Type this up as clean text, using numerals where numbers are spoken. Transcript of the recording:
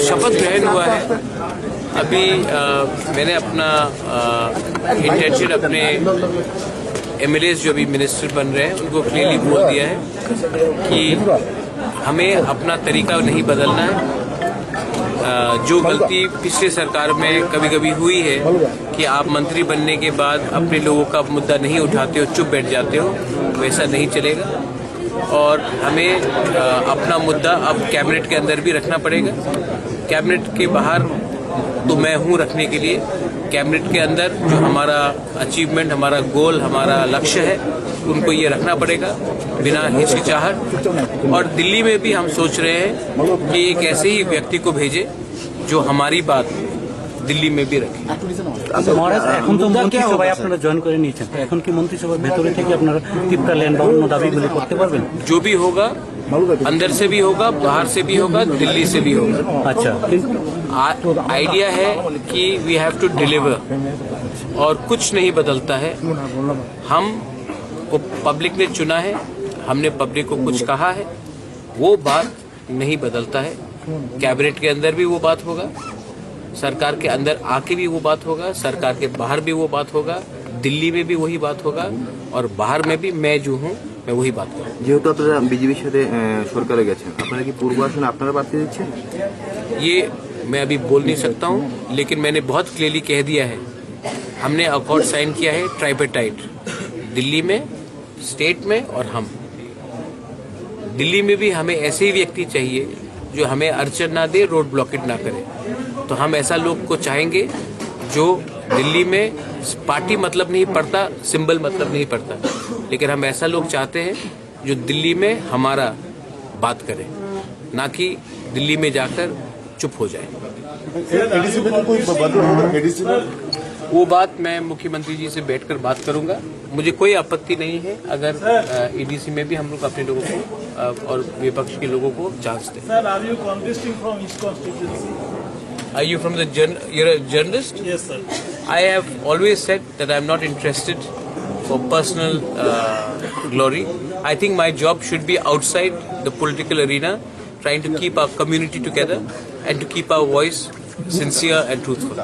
शपथ ग्रहण हुआ है। अभी मैंने अपना इंटेंशन अपने एमएलएस जो भी मिनिस्टर बन रहे हैं उनको क्लियरली बोल दिया है कि हमें अपना तरीका नहीं बदलना है। जो गलती पिछले सरकार में कभी कभी हुई है कि आप मंत्री बनने के बाद अपने लोगों का मुद्दा नहीं उठाते हो, चुप बैठ जाते हो, वैसा नहीं चलेगा। और हमें अपना मुद्दा अब कैबिनेट के अंदर भी रखना पड़ेगा। कैबिनेट के बाहर तो मैं हूं रखने के लिए, कैबिनेट के अंदर जो हमारा अचीवमेंट, हमारा गोल, हमारा लक्ष्य है, उनको ये रखना पड़ेगा बिना हिचकिचाहट। और दिल्ली में भी हम सोच रहे हैं कि एक ऐसे ही व्यक्ति को भेजे जो हमारी बात दिल्ली में भी रखे। মহারাজ, এখন তো মন্ত্রিসভায় আপনারা জয়েন করে নিয়েছেন, এখন কি মন্ত্রিসভার ভেতরে থেকে আপনারা টিপকালেন বা অন্য দাবিগুলি করতে পারবেন? जो भी होगा अंदर से भी होगा, बाहर से भी होगा, दिल्ली से भी होगा। अच्छा, आइडिया है कि वी हैव टू डिलीवर और कुछ नहीं बदलता है। हम को पब्लिक ने चुना है, हमने पब्लिक को कुछ कहा है, वो बात नहीं बदलता है। कैबिनेट के अंदर भी वो बात होगा, सरकार के अंदर आके भी वो बात होगा, सरकार के बाहर भी वो बात होगा, दिल्ली में भी वही बात होगा और बाहर में भी मैं जो हूँ मैं वही बात करूँ। যেহেতু আপনারা বিজেপির সাথে সরকারে গেছেন, আপনারা কি পূর্ব আসনে আপনারা প্রার্থী দিচ্ছেন? ये मैं अभी बोल नहीं सकता हूँ, लेकिन मैंने बहुत क्लियरली कह दिया है, हमने अकॉर्ड साइन किया है ट्राइपेटाइट, दिल्ली में, स्टेट में और हम। दिल्ली में भी हमें ऐसे ही व्यक्ति चाहिए जो हमें अड़चन ना दे, रोड ब्लॉकेट ना करे। तो हम ऐसा लोग को चाहेंगे जो दिल्ली में पार्टी मतलब नहीं पड़ता, सिंबल मतलब नहीं पड़ता, लेकिन हम ऐसा लोग चाहते हैं जो दिल्ली में हमारा बात करे, ना कि दिल्ली में जाकर चुप हो जाए। एडीसी में तो कोई बदलाव होगा? एडीसी में वो बात मैं मुख्यमंत्री जी से बैठकर बात करूंगा। मुझे कोई आपत्ति नहीं है अगर ईडीसी में भी हम लोग अपने लोगों को और विपक्ष के लोगों को चांस दें। Sir, are you contesting from each constituency? Are you from the you're a journalist? Yes, sir. I have always said that I'm not interested for personal glory. I think my job should be outside the political arena, trying to keep our community together and to keep our voice sincere and truthful.